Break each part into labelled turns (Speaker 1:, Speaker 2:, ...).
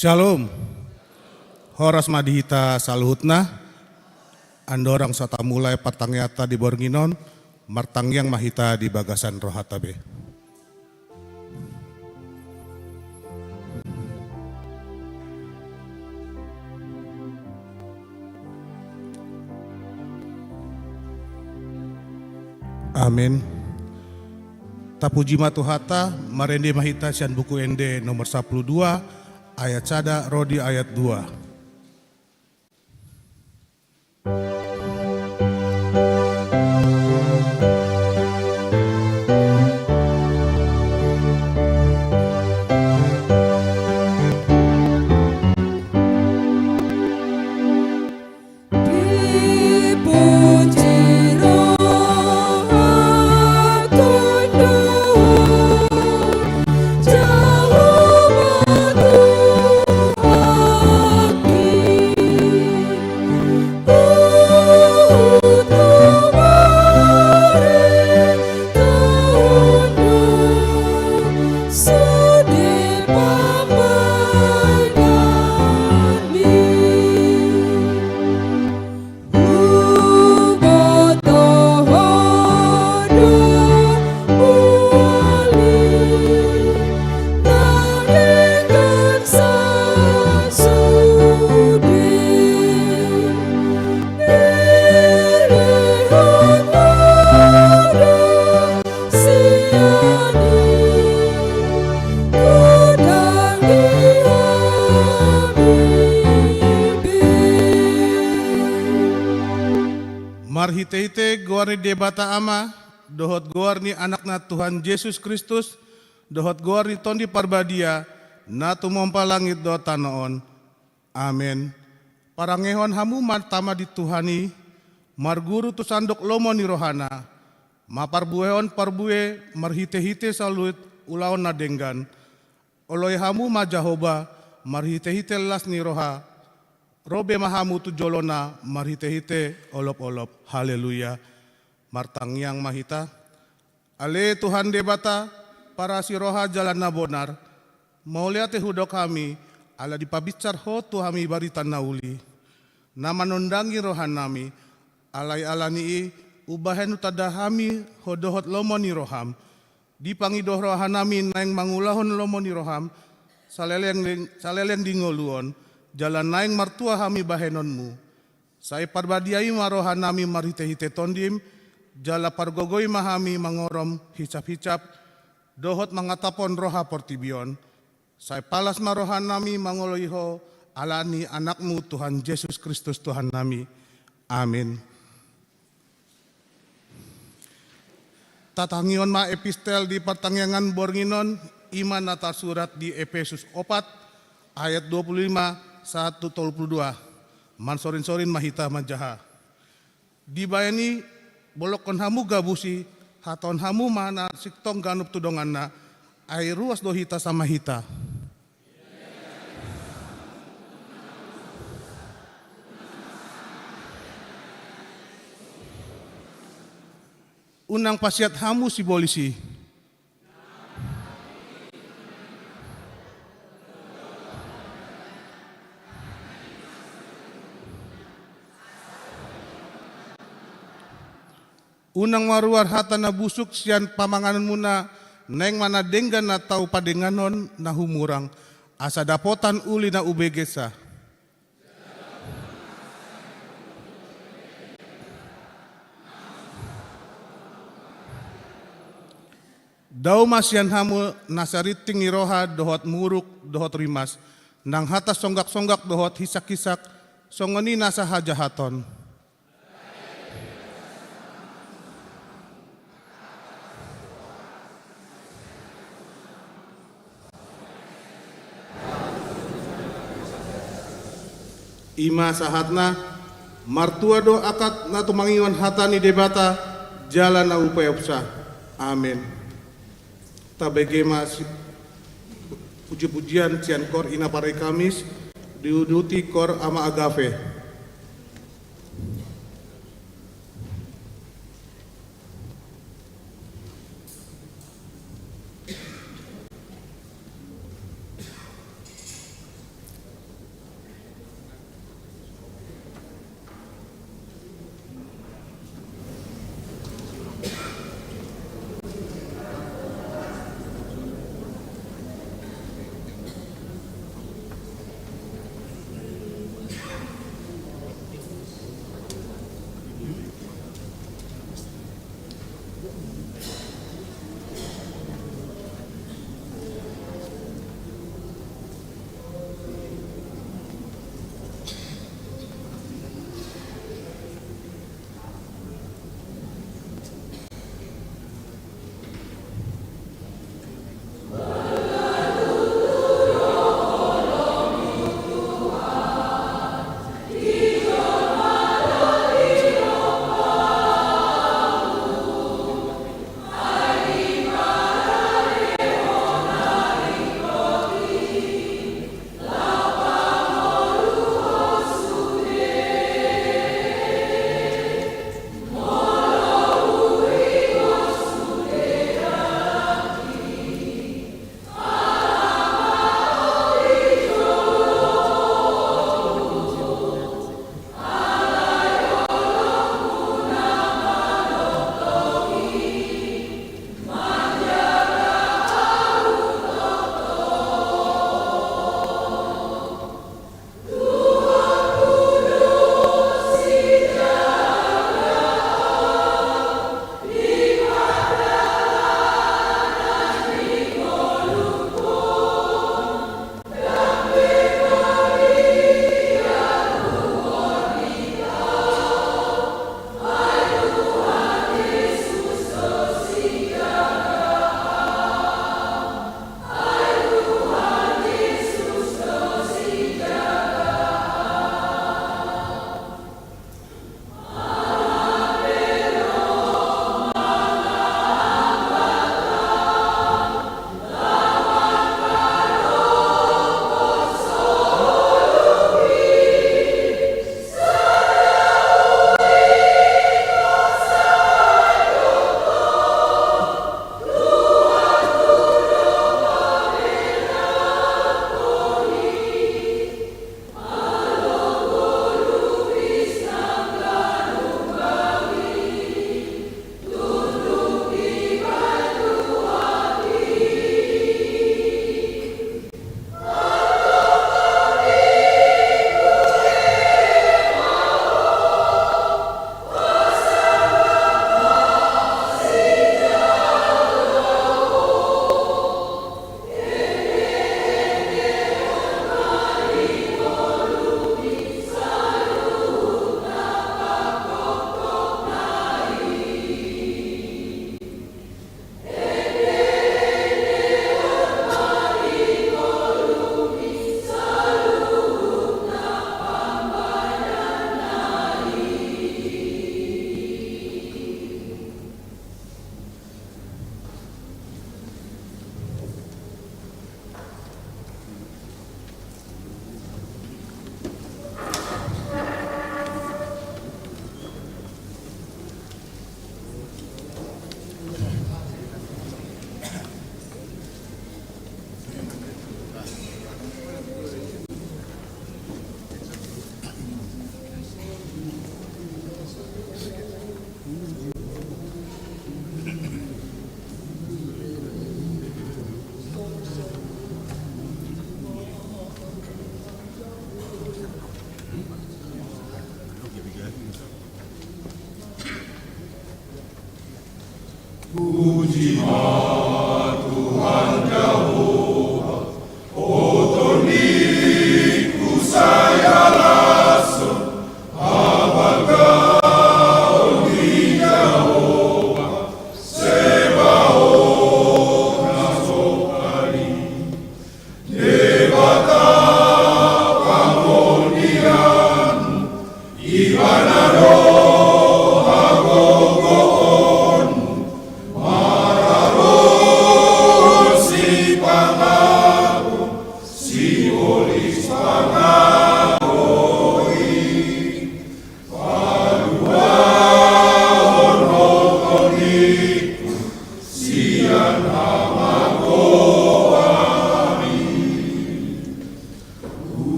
Speaker 1: Shalom. Horas madihita saluhutna. Andorang sata mulai patangyata di Bornginon, martangyang mahita di bagasan rohatabe. Amin. Tapuji matuhata, marende mahita sian buku ende nomor 12, ayat sada rodi ayat 2. Marhite-hite goarni debata ama, dohot goarni anakna Tuhan Yesus Kristus, dohot goarni tondi parbadia, na tumompa langit do tanoon. Amin. Parangehon hamu martama dituhani, marguru tu sandok lomo ni rohana, maparbueon parbue, marhite-hite salut ulaon na denggan, oloi hamu majahoba, marhite-hite las ni roha, robe mahamu tu jolona, marhite-hite olop-olop. Haleluya. Martangyang mahita. Ale Tuhan debata, para si roha jalan na bonar. Maulia te hudok kami, ala dipabicar ho tu kami baritan nauli. Na manundangi rohan nami, alay alani ubahen utada kami hodohot lomo ni roham. Dipangidoh rohan nami naing mangulahon lomo ni roham, salelen dingoluon. Jalan naing martua kami bahenonmu. Sai parbadiai marohan nami marhite-hite tondim, jala pargogoi mahami mangorom hicap-hicap, dohot mangatapon roha portibion. Sai palas marohan nami mangoloiho alani anakmu Tuhan Yesus Kristus Tuhan nami. Amin. Tatangion ma epistel di pertangyangan Bornginon, iman nata surat di Efesus 4 ayat 25-1-22. Mansorin-sorin mahita majaha. Dibayani bolokon hamu gabusi, haton hamu mana siktong ganup tudonganna, air ruas dohita sama hita. Unang pasiat hamu si polisi. Unang maruar hata na busuk sian pamanganan muna neng mana denggan na tau padenganon na humurang asa dapotan uli na ubegesa. Dau masian hamu nasariting iroha dohot muruk dohot rimas nang hata songgak-songgak dohot hisak-hisak songoni nasa hajahaton. Ima sahatna martua do akat na tumangiwan hatani debata jalan na upaya upsa. Amin. Tabegema puji-pujian cian kor ina pare Kamis diuduti kor ama agape.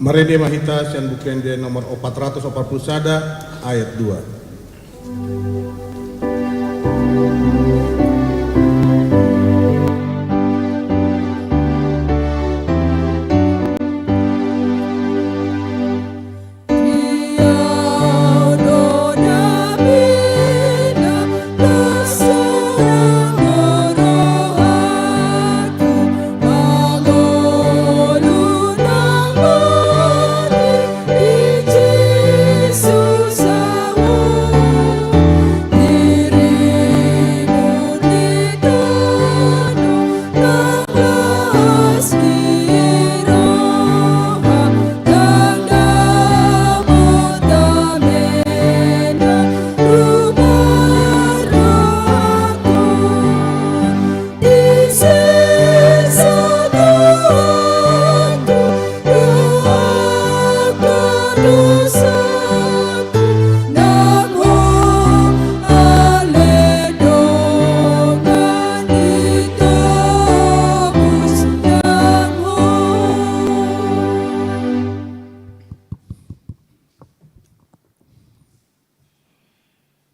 Speaker 1: Marede Mahita sian bukende nomor 440 sada ayat 2.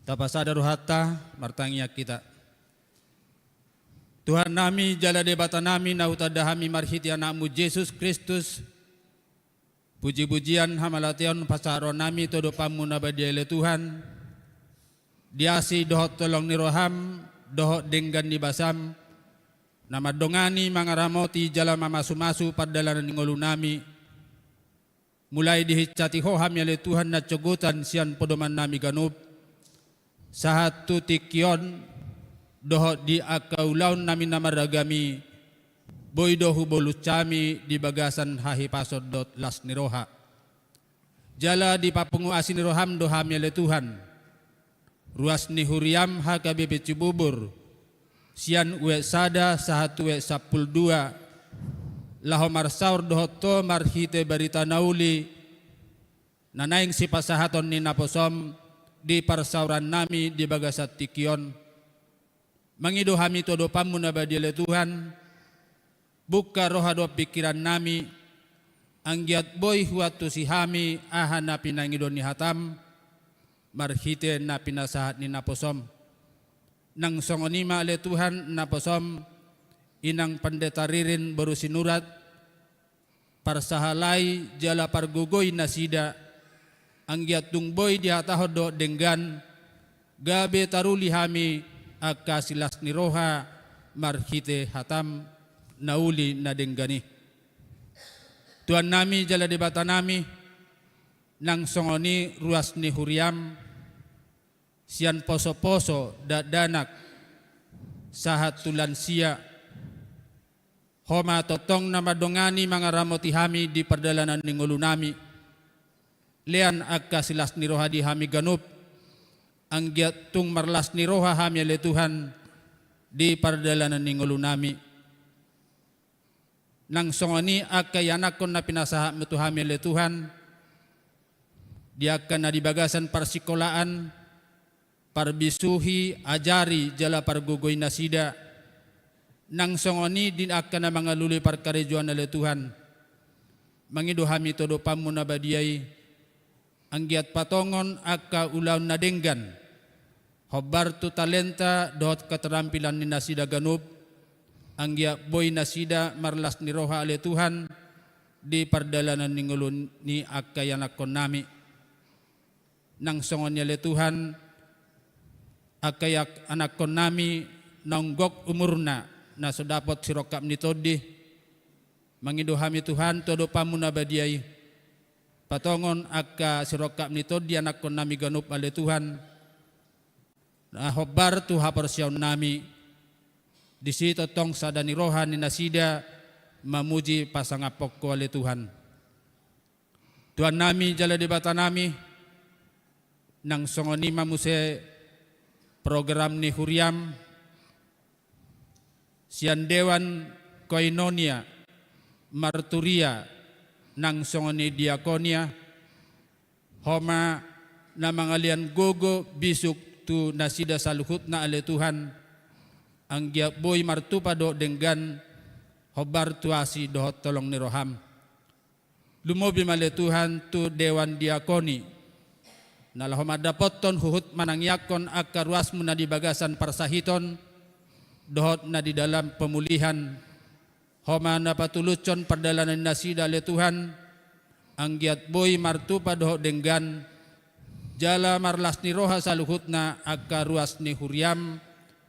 Speaker 2: Tapasada rohata martangia kita. Tuhan nami jala debata nami nautada hami marhiti anakmu Yesus Kristus. Puji-pujian hamalation pasaron nami todo pamu nabadiele Tuhan. Diasi dohot tolong niroham, dohot denggan di basam. Nama dongani mangaramoti jala mamasu-masu padalanan ngolu nami. Mulai dihicati hoham yale Tuhan na cogotan sian podoman nami ganup. Sahatu tikion doho di akaulaun nami namaragami boy dohu bolucami di bagasan hahi pasod dot las niroha jala di papungu asin niroham doham yale Tuhan ruas ni huriam hakabe cibubur sian uwe sada sahatu uwe 12 laho marsaur doho to marhite barita nauli nanaing si pasahaton ni naposom di parsauran nami di bagasat tikion mangido hami todo pamu nabadiele Tuhan buka rohado pikiran nami anggiat boy huatu si hami ahana pinangido ni hatam marhite na pinasahat ni naposom nang songonima ale Tuhan naposom inang pendeta ririn baru sinurat parsahalai jala pargugoy nasida anggiat tungboy dihatahodo denggan gabe taruli hami akasilas niroha marhite hatam nauli na denggani. Tuhan nami jala debata nami nang songoni ruas ni huriam sian poso-poso danak sahat tulansia homa totong nama dongani mangaramoti hami di perdalanan ningulu nami. Lean akka silas niroha di hami ganup anggiat tung marlas niroha hami ale Tuhan di pardalanan ningulu nami nang songoni akka yanakon na pinasaha metu hami ale Tuhan di akka na di bagasan parsikolaan parbisuhi ajari jala pargugoy nasida nang songoni din akka na mga luli parkarejuan ale Tuhan mangido hami todo pamu nabadiay anggiat patongon akka ulaw na denggan hobar tu talenta dot keterampilan ni nasida ganup anggiat boy nasida marlas niroha ale Tuhan di pardalanan ningulun ni akka yanakon nami nang songon ale Tuhan akka yak anakon nami nanggok umurna na sodapot sirokap ni todi mangido hami Tuhan todo pamu nabadiay patongon akka sirokap nito di anak kon nami ganup ale Tuhan na hobar tu hapersyaun nami di situ tong sadani rohan ni nasida mamuji pasangapok ko ale Tuhan. Tuhan nami jala debata nami nang songoni mamuse program ni huriam sian dewan koinonia marturia nang songoni diakonia homa na mangalian gogo bisuk tu nasida saluhut na ale Tuhan anggia boy martupado denggan hobar tuasi dohot tolong ni roham lumobi male Tuhan tu dewan diakoni. Nalahom adapoton huhut manangyakon akaruasmu na di bagasan parsahiton, dohot na di dalam pemulihan. Homa na patulucon perdalanan nasida le Tuhan, anggiat boy martupa dohot denggan, jala marlas ni roha saluhut na akaruas ni huriam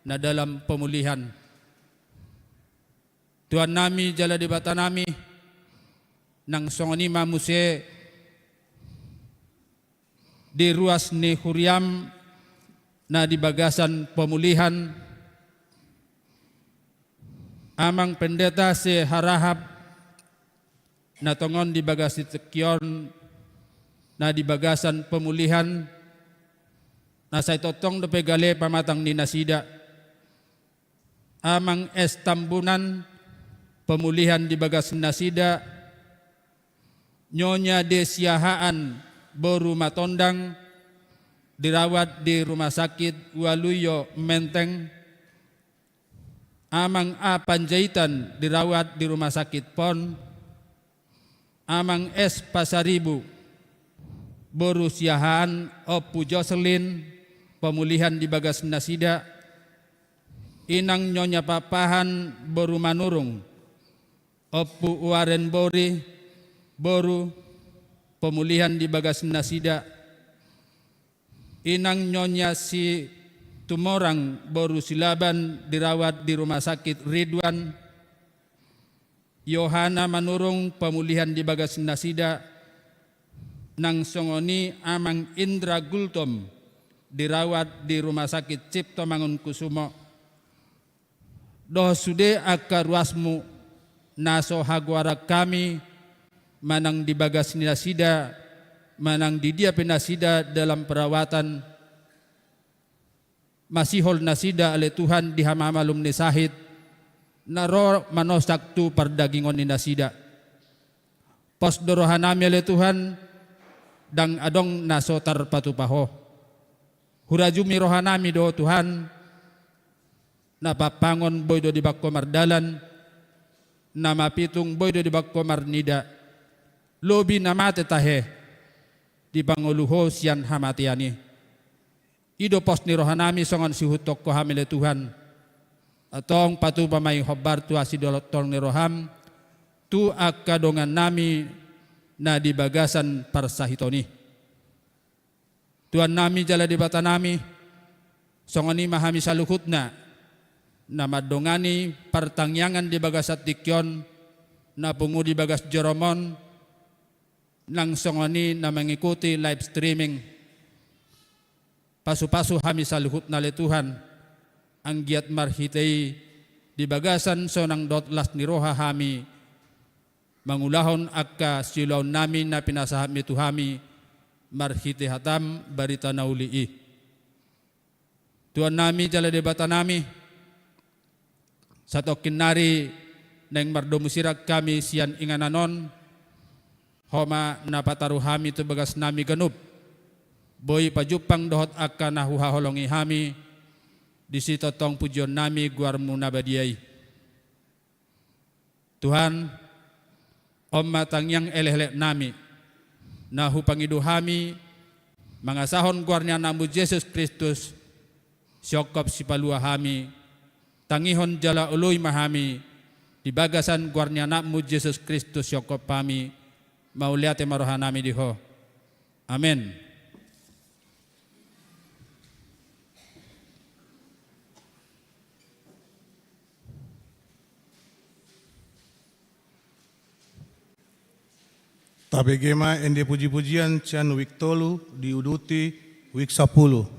Speaker 2: na dalam pemulihan. Tuhan nami jala di bata nami, nang songoni mamuse di ruas ni huriam na di bagasan pemulihan, amang pendeta se harahap na tongon di bagasi tekion na di bagasan pemulihan na say totong do pegale pamatang ni nasida, amang tambunan pemulihan di bagas nasida, nyonya desiahaan boru matondang dirawat di rumah sakit Waluyo Menteng, amang A Panjaitan dirawat di rumah sakit Pon, amang S Pasaribu boru siahaan Opu Jocelyn pemulihan di bagas nasida, inang nyonya papahan boru manurung Opu Waren Bori boru pemulihan di bagas nasida, inang nyonya si Tumorang boru silaban dirawat di rumah sakit Ridwan, Yohana manurung pemulihan di bagas nasida, nang songoni amang Indra Gultom dirawat di rumah sakit Cipto Mangunkusumo. Doh sude akaruasmu naso hagwara kami manang di bagas nasida, manang di dia penasida dalam perawatan, masihol nasida ale Tuhan di hamamalum ni sahid, naro manosak tu perdagingon ni nasida. Pos dorohanami ale Tuhan, dang adong naso tarpatupaho. Hurajumi rohanami do Tuhan, napapangon boy do di bakko mardalan, namapitung boy do di bakko marnida, lobi namate tahe di panguluho sian hamatiani. Ido pos ni rohanami songan sihutok ko hamile Tuhan, atong patu pamay hobar tu asidolotol ni roham tu akadongan nami na di bagasan parsahitoni. Tuhan nami jala di bata nami, songani mahami saluhutna na madongani partangyangan di bagasat dikyon na pungu di bagas Joromon, nang songani na mengikuti live streaming. Pasu-pasu hami saluhut na le Tuhan, ang giat marhitay di bagasan sonang dotlas ni roha hami, mangulahon akka silaw namin na pinasahap ni Tuhami, marhitay hatam barita na ulii. Tuhan nami jala debata nami, sa tokinari nang mardomusirag kami siyan ingananon, homa napataruhami tu bagas nami ganup, boy pajupang dohot akka nahuhaholongi hami, di sito tong pujon nami guarmu nabadiyay. Tuhan, om matangyang elelek nami, na hupangidu hami, mga sahon guarnya namu Jesus Kristus, syokop si palua hami, tangihon jala uloy mahami, di bagasan guarnya namu Jesus Kristus syokop pami, mauliate marohan nami diho. Amen.
Speaker 1: Tabegema ende puji-pujian cian wik tolu diuduti wik 10.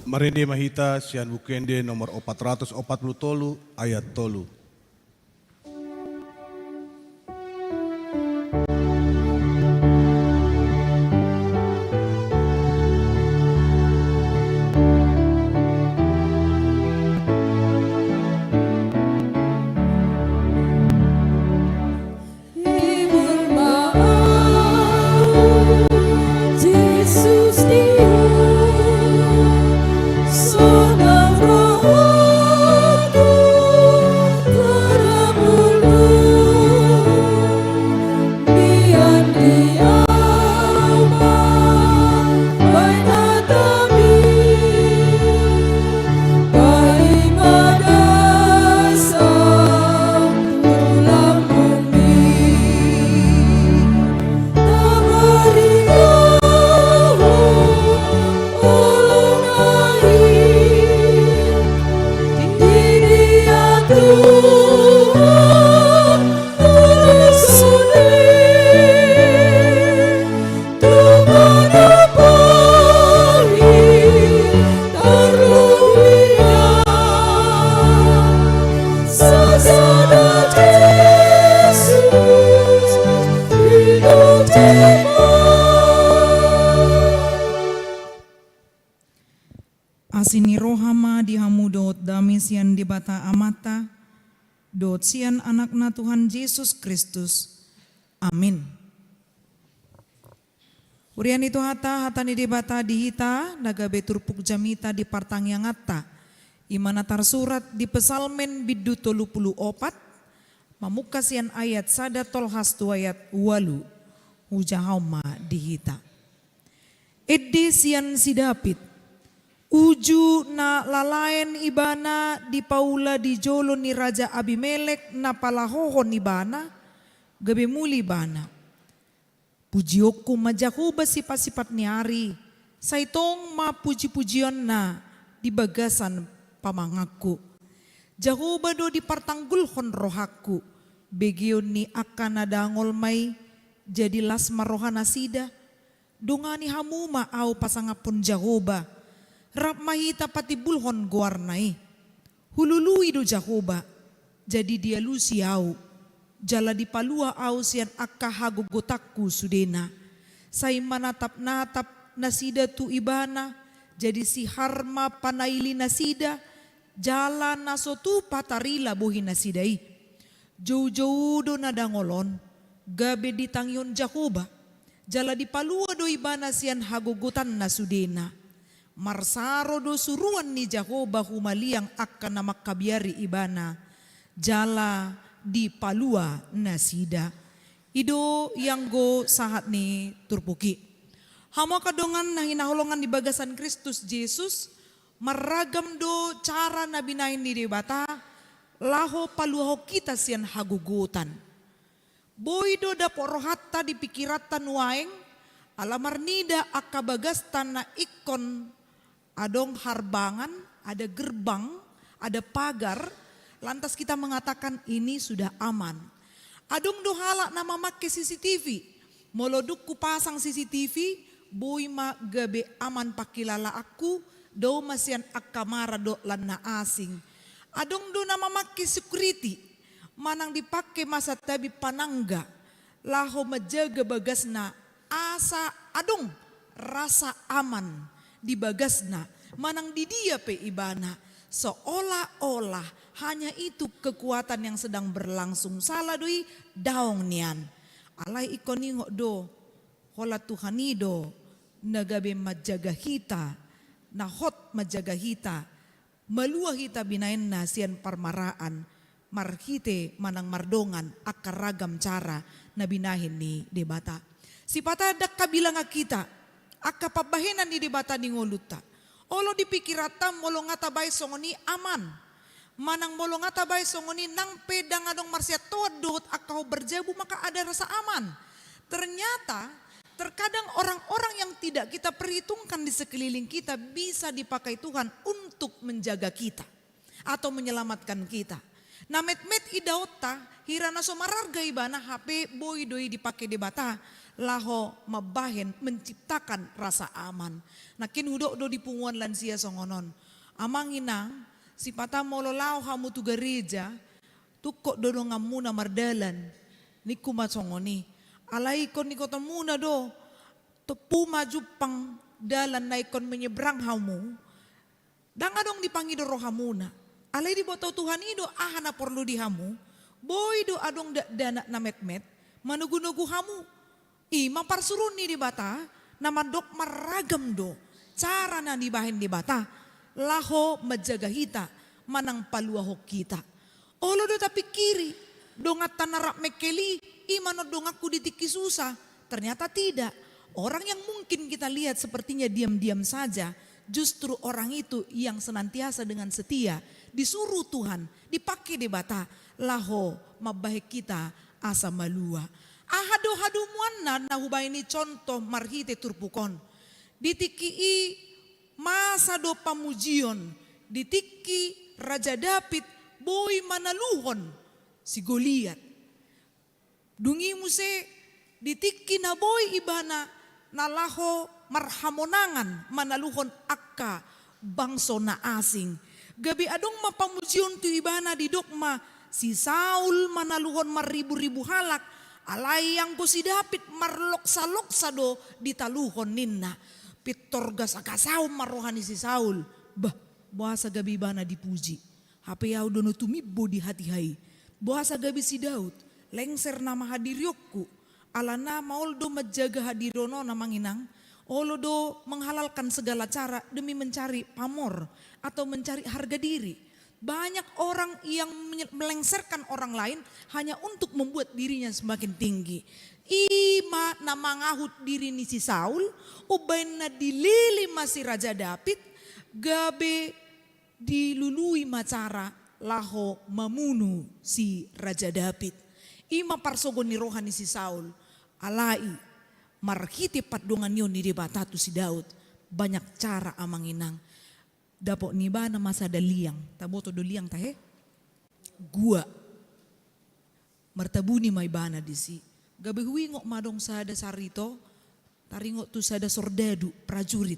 Speaker 1: Marende mahita sian bukende nomor 440 tolu ayat tolu.
Speaker 3: Jesus Dia, Sonang Rohku terabulu, biar Dia baik kami, baik madasam tulang bumi.
Speaker 4: Asini rohama dihamu dot dami sian di bata amata, dot sian anakna Tuhan Yesus Kristus. Amin. Urian itu hata ni di bata dihita, naga beturpuk jamita di partang yang atta, imana tarsurat di pesalmen bidu tolu puluh opat, mamuka sian ayat sada tolhas tu ayat walu, hujahauma dihita. Edde sian si David, uju na lalaen ibana di paula di jolo ni Raja Abimelek na palahohon ibana, gabe muli ibana. Pujiokku majahuba sifat-sifat ni hari, saitong mapuji-pujian na di bagasan pamangaku. Jahuba do di partanggulhon rohaku, begion ni akan nadangol may jadi lasma rohana sida, dungani hamuma au pasangapun Jahuba. Rap mahita pati bulhon guarnai. Hulului do Jahoba. Jadi dia lusi au. Jala di palua au sian akka hagogotakku sudena. Sai manatap-natap nasida tu ibana. Jadi si harma panaili nasida. Jala nasotu patarila bohi nasidai. Jauh-jauh do nadangolon. Gabe di tangyon Jahoba. Jala di palua do ibana sian hagogotan nasudena. Marsaro do suruan ni Jahoba humaliang akan nama kabiari ibana jala di palua nasida ido yang go sahat ni turpuki hama kadongan na hinaholongan di bagasan Kristus Yesus maragam do cara nabinain ni debata laho paluho kita sian hagugutan boy do da porohatta di pikiratan waeng alamar nida akabagastan na ikon adong harbangan, ada gerbang, ada pagar, lantas kita mengatakan ini sudah aman. Adong dohala nama make CCTV, moloduk ku pasang CCTV, boy ma gabe aman pakilala aku, do masian akamara do lana asing. Adong do nama make security, manang dipake masa tabi panangga, laho majaga bagasna asa adong rasa aman. Di bagasna manang di dia pe ibana seolah-olah hanya itu kekuatan yang sedang berlangsung salah doi daong nian alai ikoni do hola Tuhanido nagabe majaga hita nahot majaga hita malua hita binain nasian parmaraan marhite manang mardongan akar ragam cara nabinahin ni debata sipata dak kabilang kita akka pabahenan di debata ni ngoluta. Olo dipikirata molo ngata bay songoni aman. Manang molo ngata bay songoni nang pedang adong marsia todot akau berjabu maka ada rasa aman. Ternyata terkadang orang-orang yang tidak kita perhitungkan di sekeliling kita bisa dipakai Tuhan untuk menjaga kita. Atau menyelamatkan kita. Namet-met idauta hirana somararga ibana HP boy doi dipakai debata. laho mabahen menciptakan rasa aman. Nakin hudok do di punguan lansia songonon. Amang inang si pata molo lao hamu tu gereja tukok dodo ngamuna mardalan niku macongoni. Alai kon niko temuna do tepu maju pang dalan naikon menyeberang hamu. Dang adong dipangido roh hamuna. Alai di botol Tuhan ido ahana perlu di hamu. Boy do adong dana na met-met manugu-nugu hamu. Ima parsuruni di bata nama dok maragam do. Cara na dibahin di bata. Laho menjaga hita manang paluaho kita. Olo do tapi kiri. Dongat tanarap mekeli ima no dongaku ditiki susah. Ternyata tidak. Orang yang mungkin kita lihat sepertinya diam-diam saja. Justru orang itu yang senantiasa dengan setia disuruh Tuhan dipakai di bata laho mabahek kita asa malua. Ahado-hado muanna na hubay ni contoh marhite turpukon. Ditiki masa do pamujion. Ditiki Raja David boy manaluhon si Goliat. Dungi muse ditiki na boy ibana nalaho marhamonangan manaluhon akka bangso na asing. Gabi adong mapamusion tu ibana di dokma si Saul manaluhon maribu-ribu halak. Alay yang po si David marloksa-loksa do ditaluhon ninna. Pitorgas akasaw marohani si Saul. Bah, buasa gabi ibana dipuji. Hape yaw dono tumibo di hati-hai. Buasa gabi si Daud. Lengser nama hadiryokku. Alana mauldo menjaga hadirono namanginang. Olodo menghalalkan segala cara demi mencari pamor atau mencari harga diri. Banyak orang yang melengserkan orang lain hanya untuk membuat dirinya semakin tinggi. Ima na mangahut diri ni si Saul, ubay na dilili masih Raja David, gabe dilului macara laho mamunu si Raja David. Ima parsogon ni rohani si Saul, alai marhiti padungan yun ni batatu si Daud. Banyak cara amang inang. Dapo ni ba na masa daliang. Taboto do liang tahe. Gua. Martabuni may bana disi. Gabi huwingok madong sada sarito. Taringok tu sada sordadu prajurit.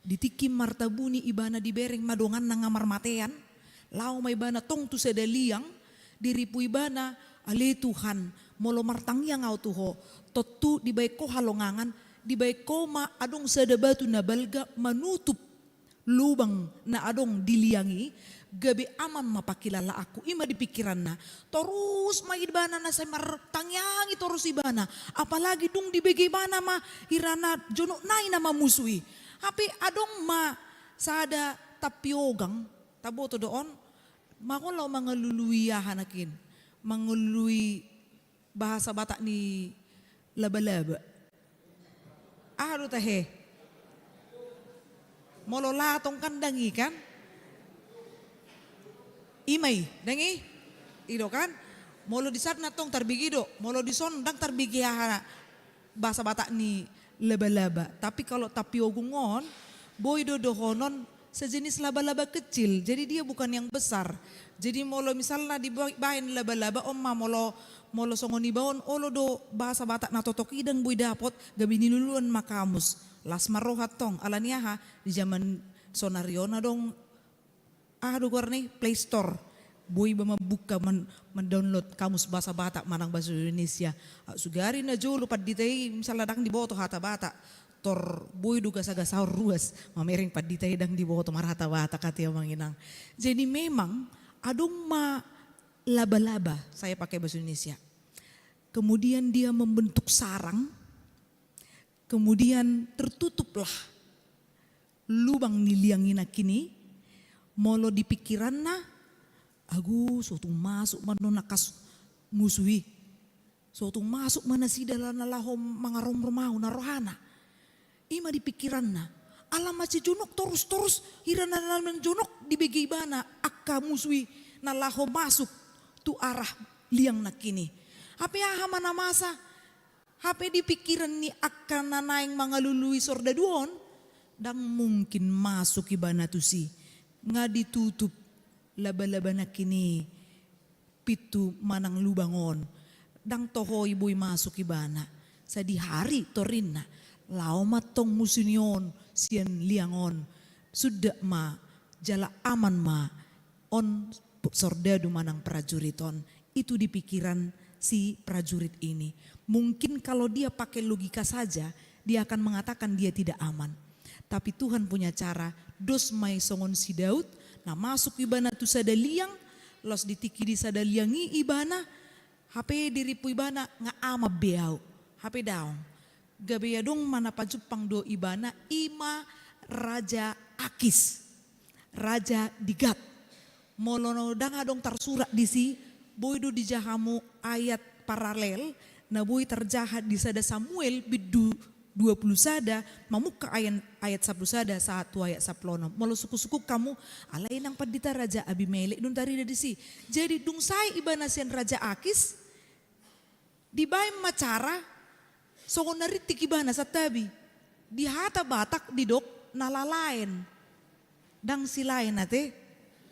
Speaker 4: Ditikim martabuni ibana dibereng madongan na ngamar matean. Lao may bana tong tu sada liang. Diripu ibana ale Tuhan. Molo martangyang au tuho. Totu di baik ko halongangan, di baik ko ma adong sada batu na balga manutup lubang na adong diliangi, gabi aman mapakilala aku. Ima di pikiran na, terus maibana na sa martangyangi terus ibana. Apalagi dong di bagaimana ma hirana jono nai na mamusui. Hapi adong ma sada tapiogang, taboto doon, makulaw mga luluyahan akin, mangului bahasa Batak ni laba-laba. Aduh tahe. Molo latong kan dangi kan? Imay, dangi? Ido kan? Molo di saat natong tarbigido, molo di son dang tarbigi bahasa Batak ni laba-laba. Tapi kalau tapiogungon, boy dodohonon sejenis laba-laba kecil. Jadi dia bukan yang besar. Jadi molo misalnya dibahin laba-laba, omma molo songoni baon olo do bahasa Batak na totok idang boy dapot gabi niluluan makamus. Las marohat tong alaniaha di zaman sonario na dong nih Play Store. Boy ba mabuka mendownload kamus bahasa Batak manang bahasa Indonesia. Sugari na jo lupa ditay misalnya dang di boto hata Batak. Tor boy duga sagasahur ruas mamering paditay dang di boto marhata Batak kati manginang. Jadi memang adong ma laba-laba, saya pakai bahasa Indonesia. Kemudian dia membentuk sarang, kemudian tertutuplah lubang niliangina kini, molo di pikiran na, agu sotung masuk manonakas musuhi, sotung masuk mana si dalam nalahom mangarom rumah narohana, ima di pikiran na, alam masih junok terus hirana nalang junok di bagaimana akka musuhi nalahom masuk tu arah liang nak kini. Hape mana masa, hape di pikiran ni akan nanaing mga lului sordaduon, dang mungkin masuk ibana tu si, nga ditutup laba-laba na kini, pitu manang lubangon, dang toho iboy masuk ibana. sa di hari torinna lao matong musunion sian liangon sudah ma jala aman ma on sordadu manang prajuriton. Itu di pikiran si prajurit ini. Mungkin kalau dia pakai logika saja dia akan mengatakan dia tidak aman. Tapi Tuhan punya cara. Dos mai songon si Daud, nah masuk ibana tu sada liang, los ditiki di sada liangi ibana, HP diripu ibana nga ama beau, HP daong. Gabea dong mana pajupang do ibana ima Raja Akis, Raja di Gat. Molono dang adong tersurat di si, boy do di jahamu ayat paralel, na boy terjahat di sada Samuel bidu 20 sada, mamuka ayat 10 sada, 1 ayat 10. Molo suku-suku kamu, alay nang padita Raja Abimelek dun tari di si. Jadi dung say iba na siyan Raja Akis, di bay macara, so naritik iba na sa tabi. Di hata batak di dok nalalain. Dang silain nate,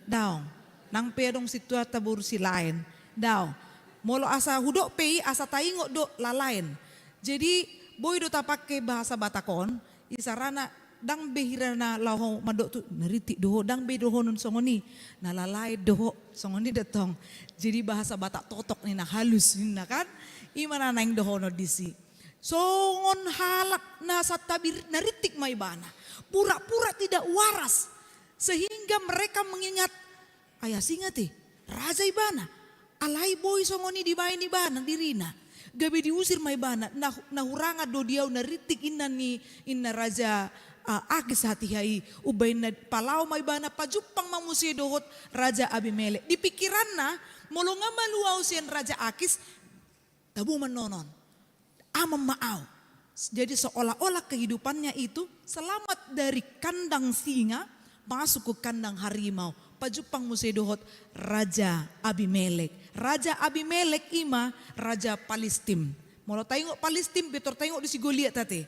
Speaker 4: daong. Nang pedong situa tabur silain, daong. Molo asa hudok pei, asa taingo do lalain. Jadi boy do tapake bahasa Batakon, isarana dang behira na laho madok tu naritik doho dang be doho nun songoni nalalai doho songoni datong. Jadi bahasa Batak totok ni na halus ni na kan imana naing doho no disi. Songon halak na sa tabir naritik may bana. Pura-pura tidak waras sehingga mereka mengingat ayah singat Raja ibana alai boy songoni di bayi ni bana dirina. Gabi diusir may bana nahuranga do diaw naritik inna Raja Akis hati-hai ubay na palau may bana pajupang mamusi dohot Raja Abimelek. Di pikiran na molo nga maluaw siyan Raja Akis tabu manonon amam maaw. Jadi seolah-olah kehidupannya itu selamat dari kandang singa masuk ke kandang harimau. Pajupang musedohot Raja Abimelek. Raja Abimelek ima Raja Palestim. Molo tengok Palestim betor tengok di si Goliat tate.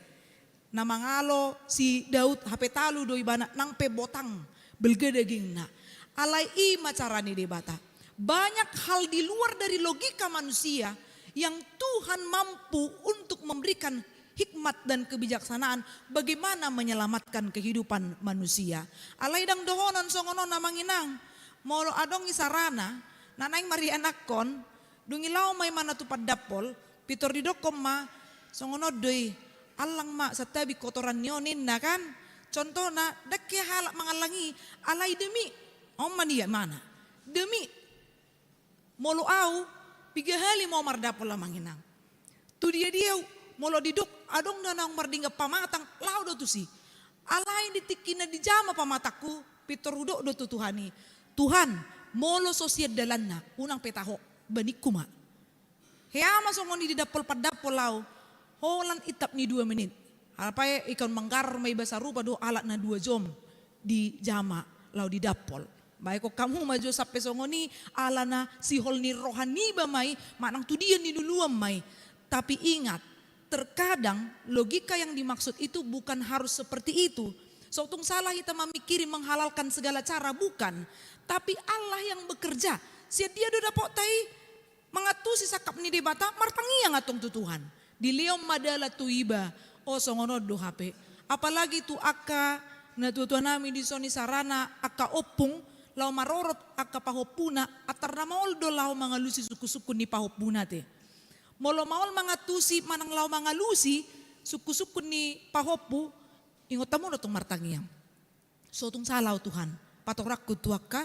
Speaker 4: Na mangalo si Daud hape talu do ibana nang pe botang belgedeging na. Alai ima carani debata. Banyak hal di luar dari logika manusia yang Tuhan mampu untuk memberikan hikmat dan kebijaksanaan bagaimana menyelamatkan kehidupan manusia. Alai dang dohonon songono namanginang molo adong isarana nanaing mari anakon dungilaw may mana tu padapol pitor di dokom ma songono doy alang ma sa tabi kotoran nyonin na kan contoh na dakya halak mangalangi alai demi mania mana demi molo au piga hali mau mardapol lamanginang tu dia molo diduk adong danang mardingga pamatang laudo tu si alain ditikina di jama pamataku pitor hudok do tu Tuhani Tuhan molo sosiat dalanna unang petaho banikuma heama songoni di dapol padapol lau holan itap ni 2 menit apa ikon manggar may basa rupa do alat na 2 jom di jama lau di dapol baik kok kamu maju sampai songoni ala na si hol ni rohani ba may manang tu dia ni duluam may tapi ingat terkadang logika yang dimaksud itu bukan harus seperti itu. Sotung salah kita memikiri menghalalkan segala cara bukan. Tapi Allah yang bekerja. Sia dia do dapok tai mengatusi sakap ni debata martangi yang atong tu Tuhan. Di leom madala tu iba. Oh songono do HP. Apalagi tu aka na tu Tuhan nami di soni sarana aka opung lau marorot aka pahopuna atar namaol do lau mangalusi suku-suku ni pahopuna te. Molo maol mangatusi manang lau mangalusi suku-suku ni pahopu ingot tamu dotong martangiam. Sotung salau Tuhan patorakku tuaka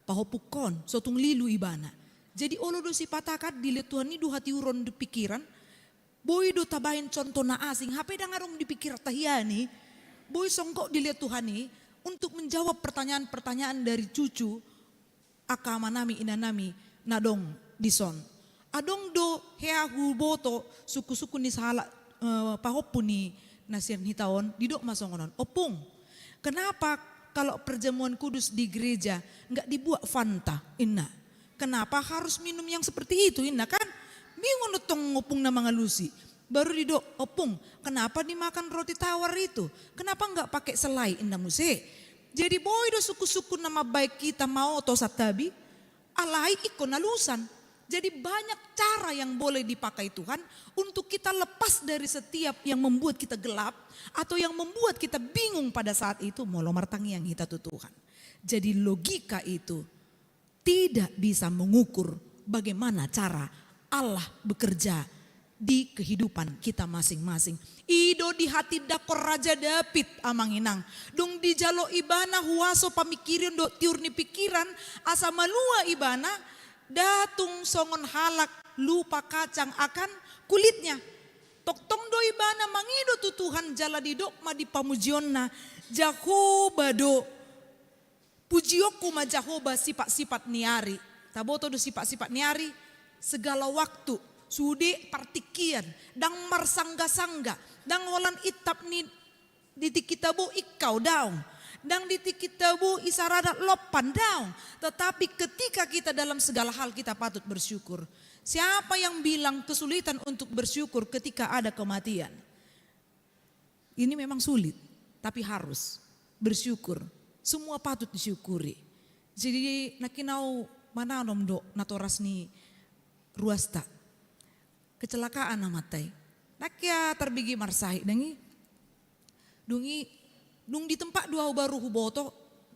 Speaker 4: pahopukon sotung lilu ibana. Jadi olo do si patakat dilihat Tuhan ni do hati uron di pikiran. Boy do tabahin contoh na asing hape dangarong di pikir tahiani. Boy songkok dilihat Tuhan ni untuk menjawab pertanyaan-pertanyaan dari cucu akama nami inanami nadong dison. Adong do hea huboto suku-suku ni sahala pahopu ni nasian hitaon didok masongonon. Opung, kenapa kalau perjamuan kudus di gereja nggak dibuat Fanta inna? Kenapa harus minum yang seperti itu inna kan? Bingung nutong opung na mga lusi. Baru didok opung, kenapa dimakan roti tawar itu? Kenapa nggak pakai selai inna muse? Jadi boy do suku-suku nama baik kita mau to satabi alai ikon nalusan. Jadi banyak cara yang boleh dipakai Tuhan untuk kita lepas dari setiap yang membuat kita gelap atau yang membuat kita bingung pada saat itu. Molo martangi yang kita tuh Tuhan. Jadi logika itu tidak bisa mengukur bagaimana cara Allah bekerja di kehidupan kita masing-masing. Ido di hati dakor Raja David amanginang. Dung di jalo ibana huaso pamikirin do tiurni pikiran asa malua ibana. Datung songon halak lupa kacang akan kulitnya. Toktong do ibana mangido tu Tuhan jala di dokma di pamujionna. Jahoba do. Pujioku ma Jahoba sifat-sifat niari. Taboto do sifat-sifat niari. Segala waktu. Sude partikian. Dang marsangga-sangga. Dang holan itap ni ditikitabu ikau daung. Dan di kita bu isaradat lopan daun. Tetapi ketika kita dalam segala hal kita patut bersyukur. Siapa yang bilang kesulitan untuk bersyukur ketika ada kematian? Ini memang sulit, tapi harus bersyukur. Semua patut disyukuri. Jadi nakinau mananom do natoras ni ruasta. Kecelakaan amatai. Nakia terbigi marsahi dengi. Dungi dung di tempat dua baru huboto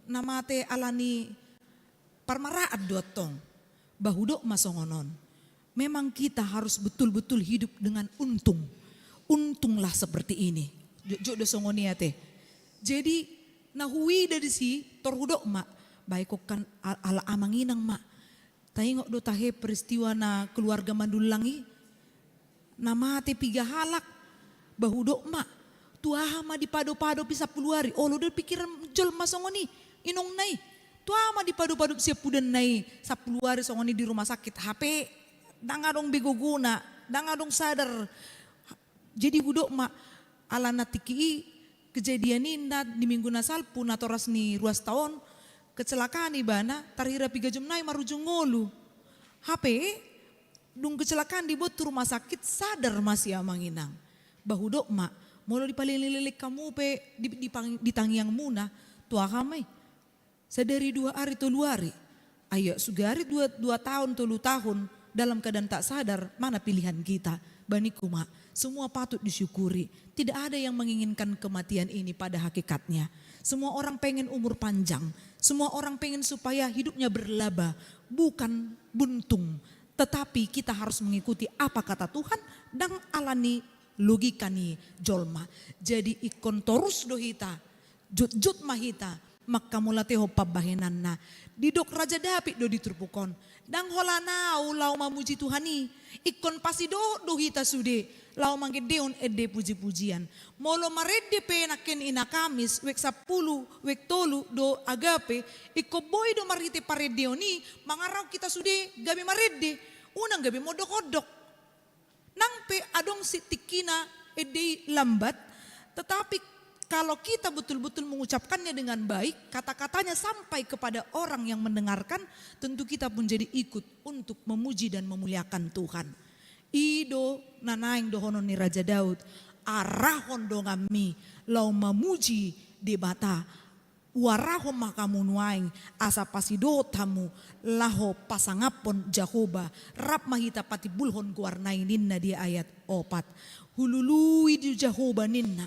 Speaker 4: namate alani parmaraat dotong bahudok masongonon. Memang kita harus betul-betul hidup dengan untung. Untunglah seperti ini. Jok do songonia teh. Jadi nahui dari si torhudok mak baik kan ala amanginang mak. Tengok do tahe peristiwa na keluarga mandulangi namate piga halak bahudok mak. Tuama di pado-pado bisa puluari. Oh lo udah pikiran jol masongoni inong nai. Tuama di pado-pado siap pudan nai sa puluari songoni di rumah sakit. HP dangadong bego guna, dangadong sadar. Jadi budok ma ala natiki kejadian ini di minggu nasal pun atoras ni ruas tahun kecelakaan ibana tarhira 3 jam nai marujung ngolu. HP dung kecelakaan dibuat rumah sakit sadar masih amanginang. Bahudok ma molo dipalililik kamu pe di tangiang muna tua kamay. Sadari 2 hari to luari. Ayo sugari 2 tahun to 2 tahun dalam keadaan tak sadar mana pilihan kita. Banikuma semua patut disyukuri. Tidak ada yang menginginkan kematian ini pada hakikatnya. Semua orang pengen umur panjang. Semua orang pengen supaya hidupnya berlaba. Bukan buntung. Tetapi kita harus mengikuti apa kata Tuhan dan alani logika ni jolma. Jadi ikon torus dohita, jut mahita, maka mulate ho pabahenan na. Didok Raja David do ditrupukon. Dang holanau lau mamuji Tuhani, ikon pasi dohita sude, lau manggedeon ede puji-pujian. Molo marede penaken ina Kamis, wek 10, wek 3 do agape, iko boy do marite paredeoni, mangarau kita sude gabe marede, unang gabe modok-odok. Nangpe adong si tikina ede lambat, tetapi kalau kita betul-betul mengucapkannya dengan baik, kata-katanya sampai kepada orang yang mendengarkan, tentu kita pun jadi ikut untuk memuji dan memuliakan Tuhan. Ido nanaing dohonon ni Raja Daud, arahon dongami lau memuji debata, warahom makamunuaing asa pasido tamu laho pasangapon Jahoba rap mahita pati bulhon guarnai ninna di ayat 4. Hulului di Jahoba ninna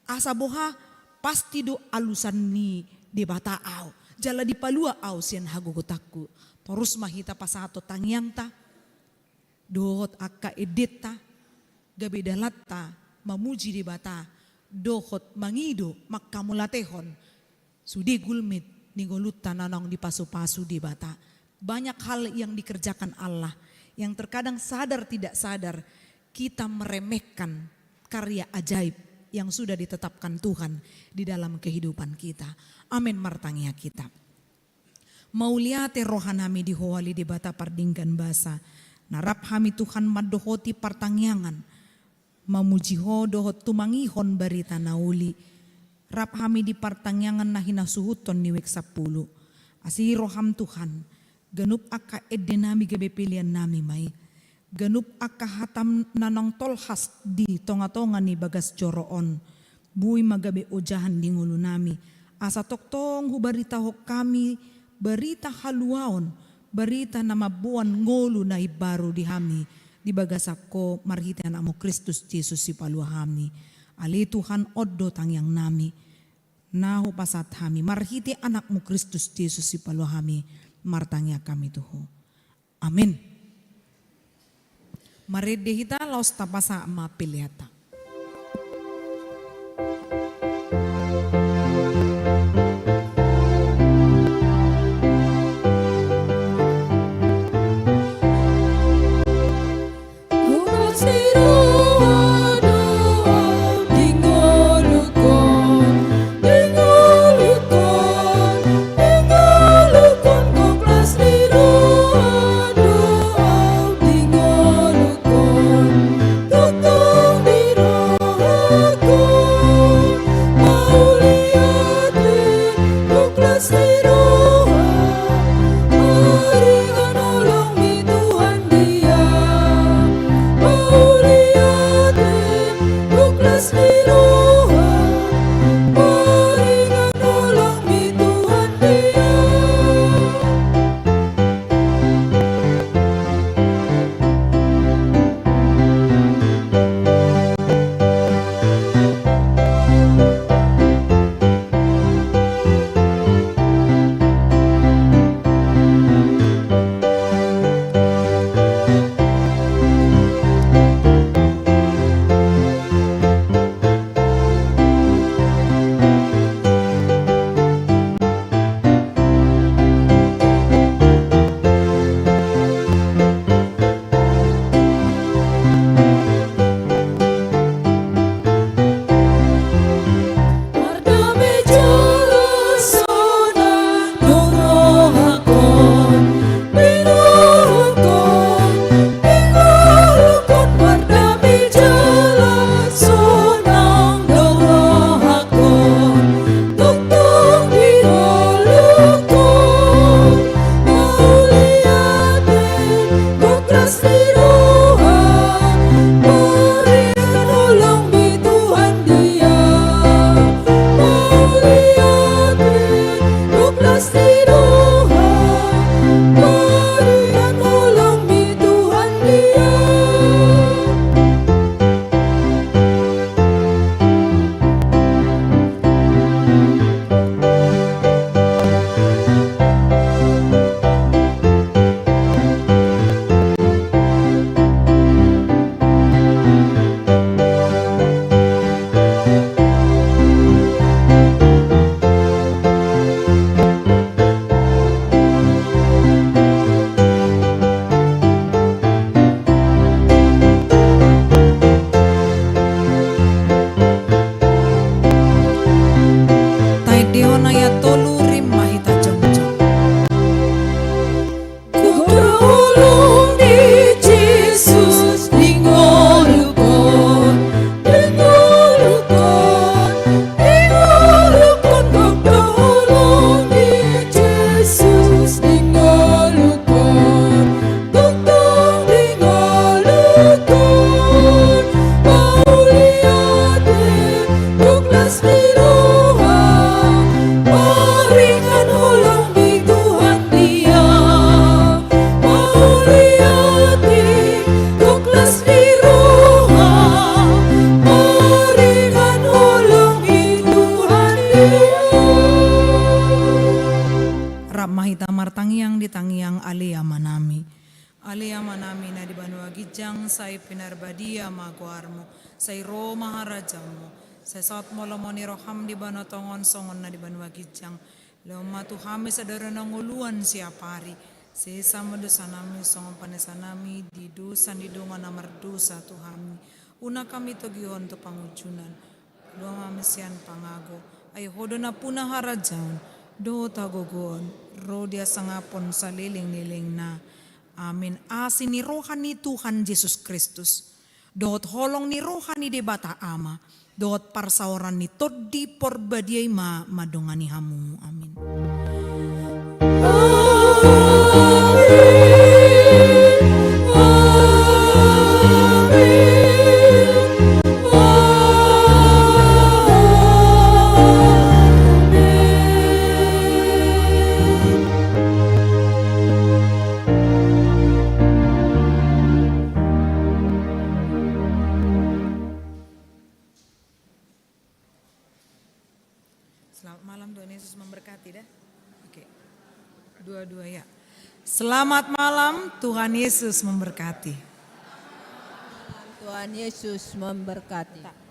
Speaker 4: asa boha pasti do alusan ni debata au jala di palua au sian hagogotakku terus mahita pasato tangyang ta dohot akka edeta gabedalatta mamuji debata dohot mangido makkamulatehon sudi gulmit ningolut tananong di pasu-pasu di bata. Banyak hal yang dikerjakan Allah yang terkadang sadar tidak sadar kita meremehkan karya ajaib yang sudah ditetapkan Tuhan di dalam kehidupan kita. Amin martangia kita. Mauliate rohanami dihoali di bata pardinggan basa. Narap hami Tuhan madohoti partangyangan. Mamujiho dohot tumangihon barita nauli. Rap hami di partangyangan na hinasuhuton ni wek 10. Asi roham Tuhan. Ganup aka edenami gabe pilihan nami may. Ganup aka hatam nanang tolhas di tonga-tonga ni bagas joroon. Bui magabe ojahan di ngulu nami. Asa toktong hubarita hok kami berita haluaon. berita na mabuan ngolo na ibaro di hami, di bagasak ko marhiti anakmu Kristus Jesus si paluahami. Ali Tuhan oddo tangyang nami, naho pasat hami, marhiti anakmu Kristus Jesus si paluahami, martangya kami tuho. Amin. Marede hita laos tapasa mapiliata. Say pinarbadia maguarmo, say ro maharajamu, say saat molomoni roham di banotongon songon na di banwagijang, loma tuhami sadara nanguluan siapari, say sama dosa nami songon panesa nami di dusan di dungan amardusa tuhami, una kami togihon to pangujunan, loma mesian pangago, ay hodo na puna harajaun, do tagogon, ro dia sangapon sa liling-liling na. Amin. Asin ni rohani Tuhan Yesus Kristus. Dot holong ni rohani de bata ama. Dot parsaoran ni todi porbadiay madongani hamu. Amin. Dua-dua ya. Selamat malam, Tuhan Yesus memberkati.
Speaker 5: Tuhan Yesus memberkati.